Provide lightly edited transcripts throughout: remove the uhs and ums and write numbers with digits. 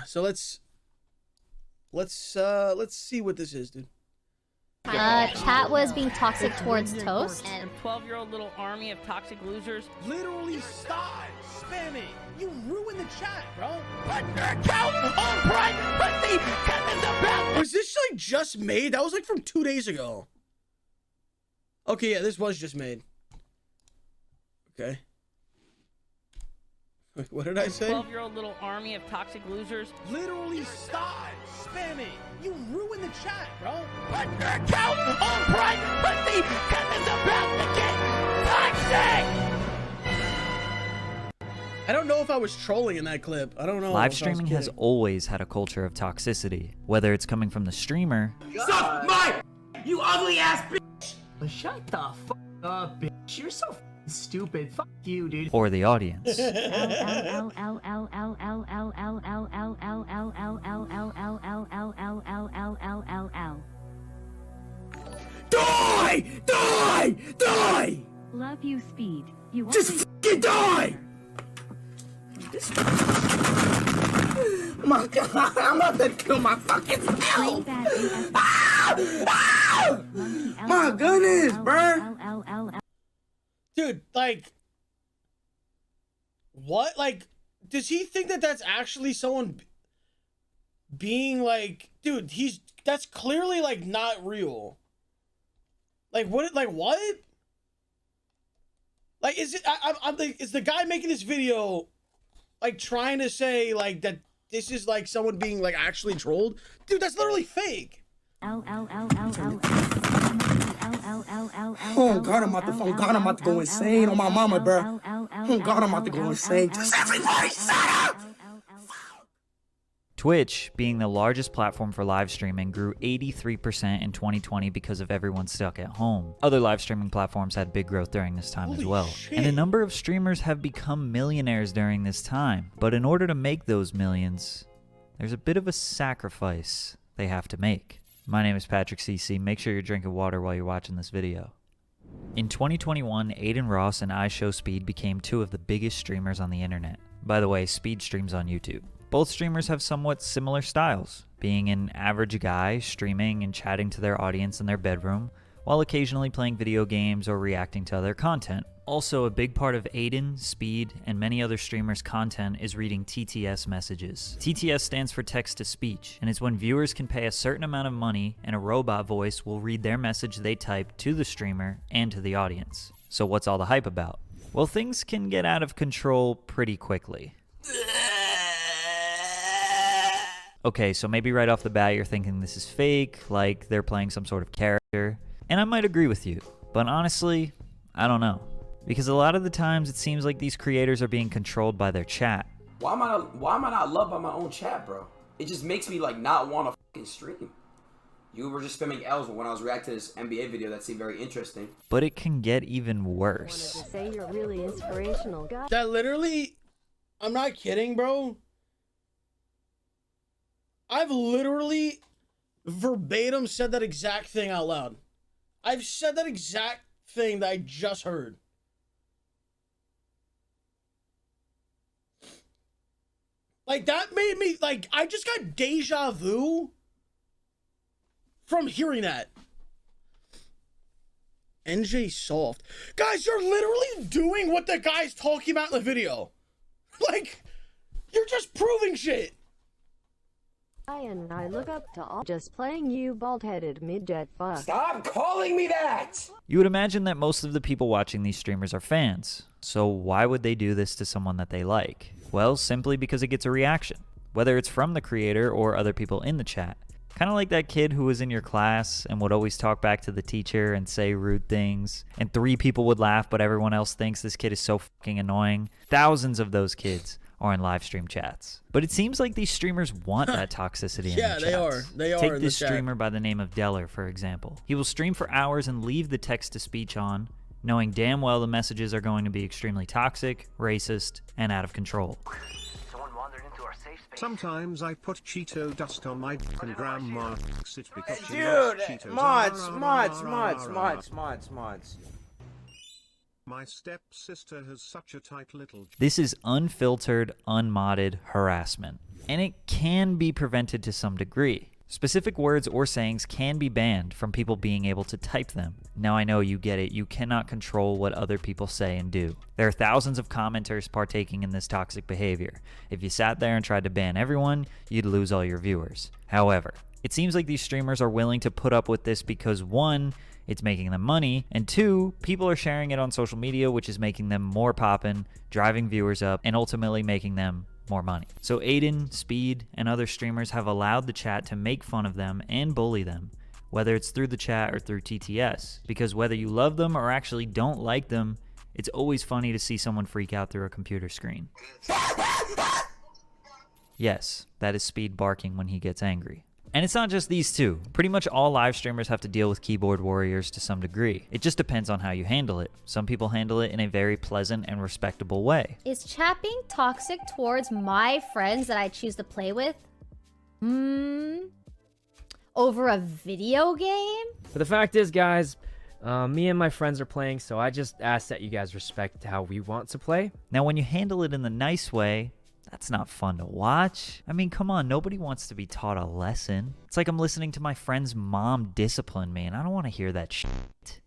So let's see what this is, dude. Chat was being toxic towards Toast. And 12-year-old little army of toxic losers. Literally stop spamming. You ruined the chat, bro. Put your account on private pussy. Was this like just made? That was like from 2 days ago. Okay, yeah, this was just made. Okay. Wait, what did I say? 12-year-old little army of toxic losers. Literally stop spamming. You ruined the chat, bro. Put your account on private pussy because it's about to get toxic. I don't know if I was trolling in that clip. I don't know. Live streaming has always had a culture of toxicity, whether it's coming from the streamer. Suck my, you ugly ass bitch. Shut the fuck up, bitch. You're so stupid. Fuck you, dude. Or the audience. Die! Die! Die! Love you, Speed. You just fucking die! My God, I'm about to kill my fucking self! My goodness, bro! Dude, like, what? Like, does he think that that's actually someone being like, dude, that's clearly like not real. Like, what? Like, what? Like, is it? I'm like, is the guy making this video like trying to say like that this is like someone being like actually trolled? Dude, that's literally fake. Oh God, I'm about to go insane on my mama, bro. Oh God, I'm about to go insane. Just everybody shut up! Twitch, being the largest platform for live streaming, grew 83% in 2020 because of everyone stuck at home. Other live streaming platforms had big growth during this time as well. And a number of streamers have become millionaires during this time. But in order to make those millions, there's a bit of a sacrifice they have to make. My name is 𝗟𝗚𝗄𝗣𝐶𝐶. Make sure you're drinking water while you're watching this video. In 2021, Aiden Ross and 𝗟𝗚𝗀𝗏 became two of the biggest streamers on the internet. By the way, Speed streams on YouTube. Both streamers have somewhat similar styles, being an average guy streaming and chatting to their audience in their bedroom, while occasionally playing video games or reacting to other content. Also, a big part of Aiden, Speed, and many other streamers' content is reading TTS messages. TTS stands for text-to-speech, and it's when viewers can pay a certain amount of money and a robot voice will read their message they type to the streamer and to the audience. So what's all the hype about? Well, things can get out of control pretty quickly. Okay, so maybe right off the bat you're thinking this is fake, like they're playing some sort of character. And I might agree with you, but honestly, I don't know. Because a lot of the times it seems like these creators are being controlled by their chat. Why am I not loved by my own chat, bro? It just makes me like not want to fucking stream. You were just spamming L's when I was reacting to this NBA video that seemed very interesting. But it can get even worse. wanted to say you're really inspirational, guy. That literally, I'm not kidding, bro. I've literally verbatim said that exact thing out loud. I've said that exact thing that I just heard. Like, that made me, like, I just got deja vu from hearing that. NJ Soft. Guys, you're literally doing what the guy's talking about in the video. Like, you're just proving shit. And I look up to all just playing you bald-headed midget fuck. Stop calling me that! You would imagine that most of the people watching these streamers are fans. So why would they do this to someone that they like? Well, simply because it gets a reaction, whether it's from the creator or other people in the chat. Kind of like that kid who was in your class and would always talk back to the teacher and say rude things, and 3 people would laugh but everyone else thinks this kid is so fucking annoying. Thousands of those kids are in live stream chats. But it seems like these streamers want that toxicity in their chats. Yeah, they are. Take in this the streamer by the name of 𝗟𝗏, for example. He will stream for hours and leave the text-to-speech on, knowing damn well the messages are going to be extremely toxic, racist, and out of control. Sometimes I put Cheeto dust on my grandma. Dude, mods. My stepsister has such a tight little... This is unfiltered, unmodded harassment. and it can be prevented to some degree. Specific words or sayings can be banned from people being able to type them. Now I know you get it, you cannot control what other people say and do. There are thousands of commenters partaking in this toxic behavior. If you sat there and tried to ban everyone, you'd lose all your viewers. However, it seems like these streamers are willing to put up with this because 1, it's making them money, and 2, people are sharing it on social media, which is making them more poppin', driving viewers up, and ultimately making them more money. So Aiden, Speed, and other streamers have allowed the chat to make fun of them and bully them, whether it's through the chat or through TTS, because whether you love them or actually don't like them, it's always funny to see someone freak out through a computer screen. Yes, that is Speed barking when he gets angry. And it's not just these two. Pretty much all live streamers have to deal with keyboard warriors to some degree. It just depends on how you handle it. Some people handle it in a very pleasant and respectable way. Is chat being toxic towards my friends that I choose to play with? Over a video game? But the fact is, guys, me and my friends are playing, so I just ask that you guys respect how we want to play. Now, when you handle it in the nice way, that's not fun to watch. I mean, come on, nobody wants to be taught a lesson. It's like I'm listening to my friend's mom discipline me, and I don't want to hear that shit.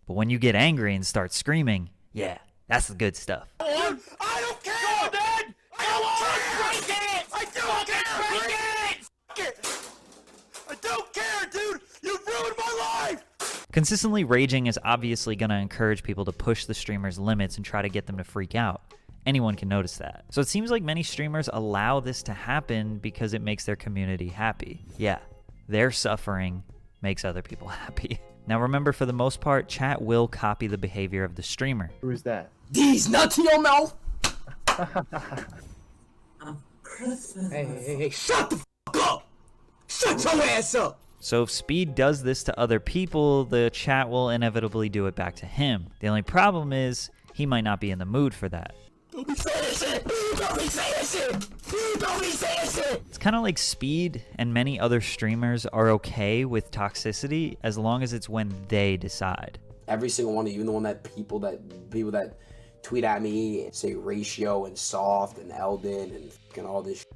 But when you get angry and start screaming, yeah, that's the good stuff. I don't care! Go, Dad! I don't care! I don't care! I don't care, dude! You've ruined my life! Consistently raging is obviously going to encourage people to push the streamer's limits and try to get them to freak out. Anyone can notice that. So it seems like many streamers allow this to happen because it makes their community happy. Yeah, their suffering makes other people happy. Now remember, for the most part, chat will copy the behavior of the streamer. Who is that? These nuts in your mouth! Hey, shut the f up! Shut your ass up! So if Speed does this to other people, the chat will inevitably do it back to him. The only problem is, he might not be in the mood for that. Don't be saying shit! Don't be saying shit! Don't be saying shit! It's kind of like Speed and many other streamers are okay with toxicity as long as it's when they decide. Every single one of you, even the one that people that tweet at me and say ratio and soft and Eldon and all this shit,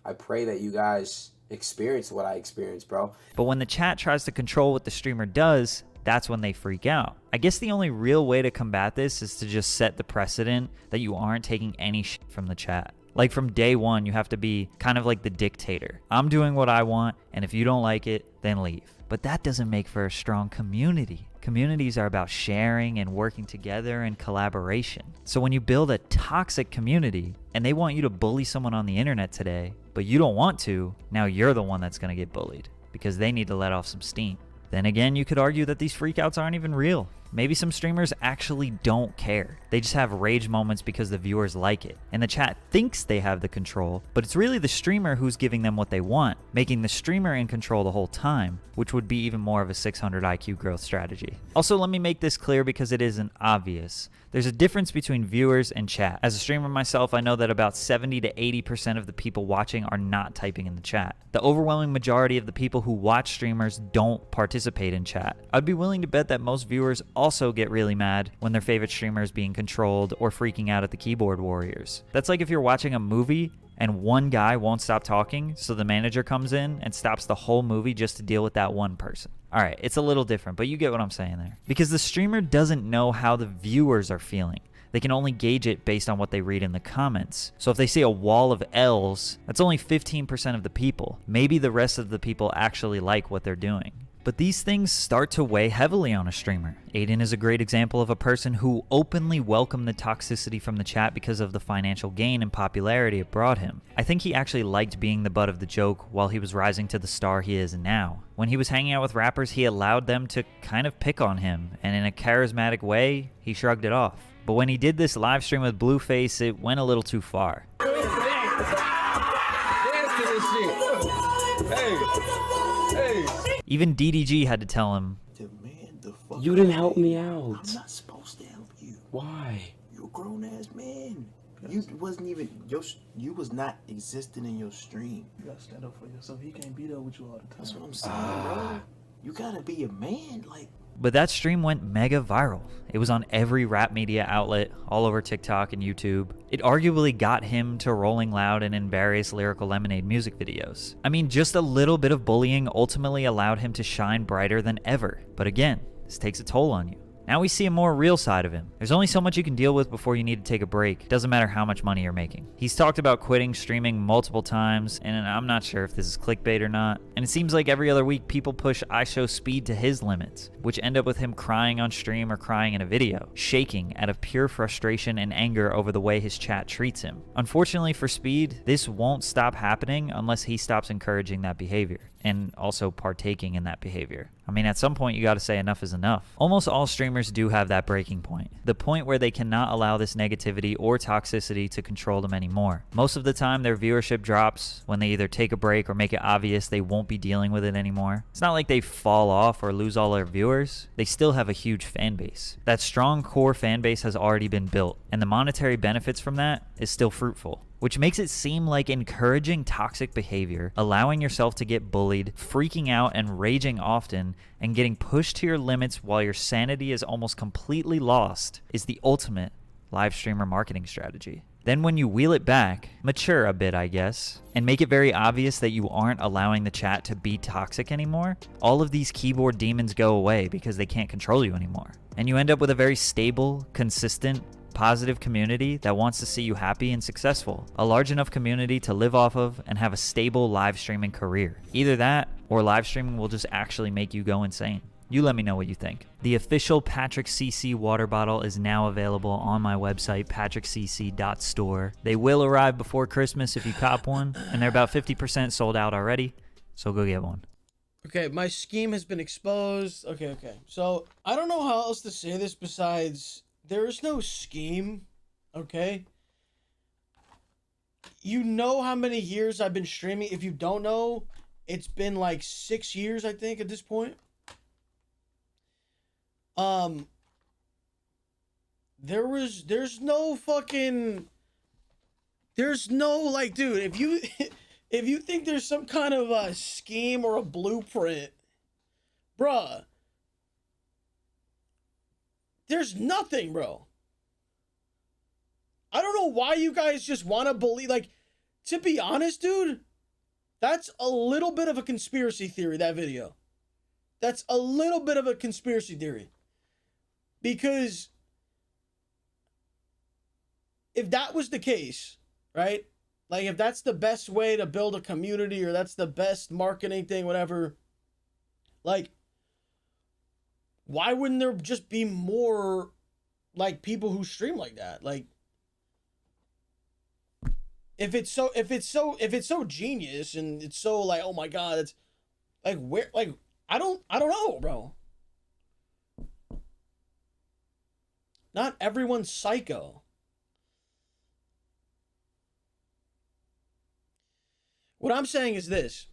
I pray that you guys experience what I experienced, bro. But when the chat tries to control what the streamer does, that's when they freak out. I guess the only real way to combat this is to just set the precedent that you aren't taking any shit from the chat. Like from day one, you have to be kind of like the dictator. I'm doing what I want, and if you don't like it, then leave. But that doesn't make for a strong community. Communities are about sharing and working together and collaboration. So when you build a toxic community and they want you to bully someone on the internet today, but you don't want to, now you're the one that's gonna get bullied because they need to let off some steam. Then again, you could argue that these freakouts aren't even real. Maybe some streamers actually don't care. They just have rage moments because the viewers like it. And the chat thinks they have the control, but it's really the streamer who's giving them what they want, making the streamer in control the whole time, which would be even more of a 600 IQ growth strategy. Also, let me make this clear because it isn't obvious. There's a difference between viewers and chat. As a streamer myself, I know that about 70 to 80% of the people watching are not typing in the chat. The overwhelming majority of the people who watch streamers don't participate in chat. I'd be willing to bet that most viewers also get really mad when their favorite streamer is being controlled or freaking out at the keyboard warriors. That's like if you're watching a movie and one guy won't stop talking, so the manager comes in and stops the whole movie just to deal with that one person. Alright, it's a little different, but you get what I'm saying there. Because the streamer doesn't know how the viewers are feeling. They can only gauge it based on what they read in the comments. So if they see a wall of L's, that's only 15% of the people. Maybe the rest of the people actually like what they're doing. But these things start to weigh heavily on a streamer. Aiden is a great example of a person who openly welcomed the toxicity from the chat because of the financial gain and popularity it brought him. I think he actually liked being the butt of the joke while he was rising to the star he is now. When he was hanging out with rappers, he allowed them to kind of pick on him, and in a charismatic way, he shrugged it off. But when he did this live stream with Blueface, it went a little too far. Even DDG had to tell him, You didn't help me out. I'm not supposed to help you. Why? You're a grown-ass man. You wasn't even, you was not existing in your stream. You gotta stand up for yourself. He can't be there with you all the time. That's what I'm saying, bro. You gotta be a man. Like, But that stream went mega viral. It was on every rap media outlet, all over TikTok and YouTube. It arguably got him to rolling loud and in various Lyrical Lemonade music videos. I mean, just a little bit of bullying ultimately allowed him to shine brighter than ever. But again, this takes a toll on you. Now we see a more real side of him. There's only so much you can deal with before you need to take a break. It doesn't matter how much money you're making. He's talked about quitting streaming multiple times, and I'm not sure if this is clickbait or not. And it seems like every other week people push 𝗟cie𝘀𝗣𝗍𝗪 to his limits, which end up with him crying on stream or crying in a video, shaking out of pure frustration and anger over the way his chat treats him. Unfortunately for Speed, this won't stop happening unless he stops encouraging that behavior and also partaking in that behavior. I mean, at some point you gotta say enough is enough. Almost all streamers do have that breaking point. The point where they cannot allow this negativity or toxicity to control them anymore. Most of the time their viewership drops when they either take a break or make it obvious they won't be dealing with it anymore. It's not like they fall off or lose all their viewers. They still have a huge fan base. That strong core fan base has already been built, and the monetary benefits from that is still fruitful, which makes it seem like encouraging toxic behavior, allowing yourself to get bullied, freaking out and raging often, and getting pushed to your limits while your sanity is almost completely lost is the ultimate live streamer marketing strategy. Then when you wheel it back, mature a bit I guess, and make it very obvious that you aren't allowing the chat to be toxic anymore, all of these keyboard demons go away because they can't control you anymore. And you end up with a very stable, consistent, positive community that wants to see you happy and successful. A large enough community to live off of and have a stable live streaming career. Either that or live streaming will just actually make you go insane. You let me know what you think. The official 𝗟𝗶𝗪𝗏 water bottle is now available on my website, 𝗟𝗏𝗪𝗏.store. They will arrive before Christmas if you cop one, and they're about 50% sold out already, so go get one. Okay, my scheme has been exposed. Okay. So, I don't know how else to say this besides there is no scheme, okay? You know how many years I've been streaming. If you don't know, it's been like 6 years, I think, at this point. There's no like, dude, if you think there's some kind of a scheme or a blueprint, bruh, there's nothing, bro. I don't know why you guys just want to believe, like, to be honest, dude, that's a little bit of a conspiracy theory, that video. That's a little bit of a conspiracy theory. Because if that was the case, right? Like, if that's the best way to build a community or that's the best marketing thing, whatever, like, why wouldn't there just be more, like, people who stream like that? Like, if it's so genius and it's so like, oh my God, it's like, where, like, I don't know, bro. Not everyone's psycho. What I'm saying is this.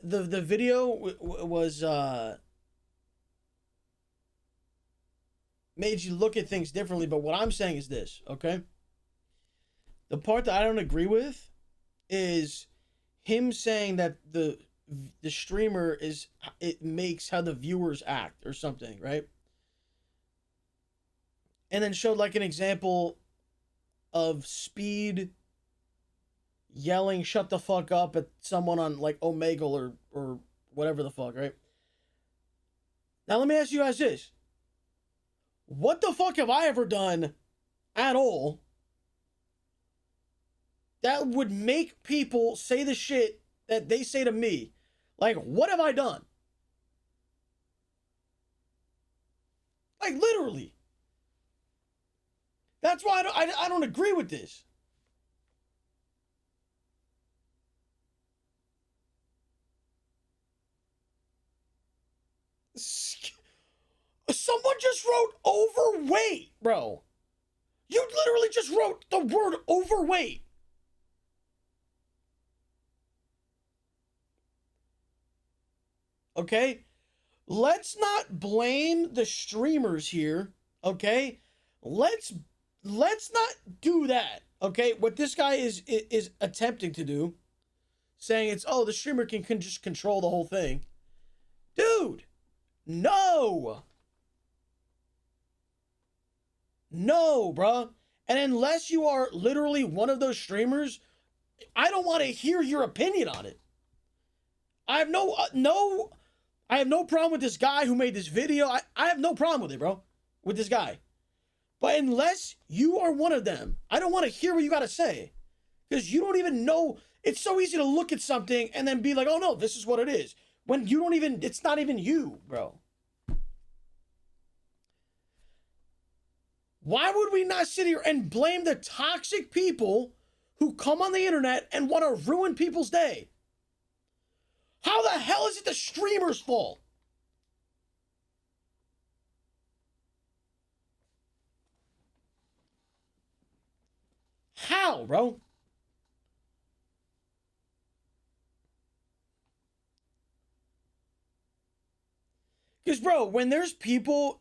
The video was made you look at things differently, but what I'm saying is this, okay? The part that I don't agree with is him saying that the streamer it makes how the viewers act or something, right? And then showed like an example of Speed yelling shut the fuck up at someone on like Omegle or whatever the fuck, right? Now let me ask you guys this. What the fuck have I ever done at all that would make people say the shit that they say to me? Like, what have I done? Like, literally. That's why I don't agree with this. Someone just wrote overweight, bro. You literally just wrote the word overweight. Okay? Let's not blame the streamers here, okay? Let's not do that, okay? What this guy is attempting to do, saying it's, oh, the streamer can just control the whole thing. Dude, no. No, bruh. And unless you are literally one of those streamers, I don't want to hear your opinion on it. I have no problem with this guy who made this video. I have no problem with it, bro. With this guy. But unless you are one of them, I don't want to hear what you got to say. Because you don't even know. It's so easy to look at something and then be like, oh no, this is what it is. When you don't even, it's not even you, bro. Why would we not sit here and blame the toxic people who come on the internet and want to ruin people's day? How the hell is it the streamer's fault? How, bro? Because, bro, when there's people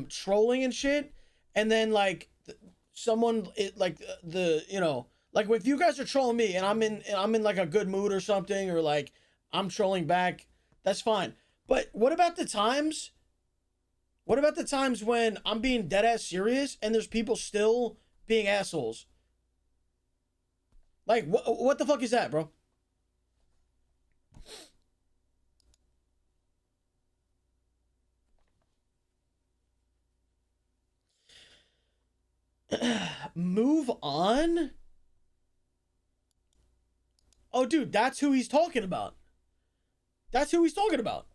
trolling and shit, and then like someone like if you guys are trolling me and I'm in like a good mood or something, or like I'm trolling back, that's fine. But what about the times when I'm being dead ass serious and there's people still being assholes? Like what the fuck is that, bro? Move on? Oh, dude, that's who he's talking about. That's who he's talking about.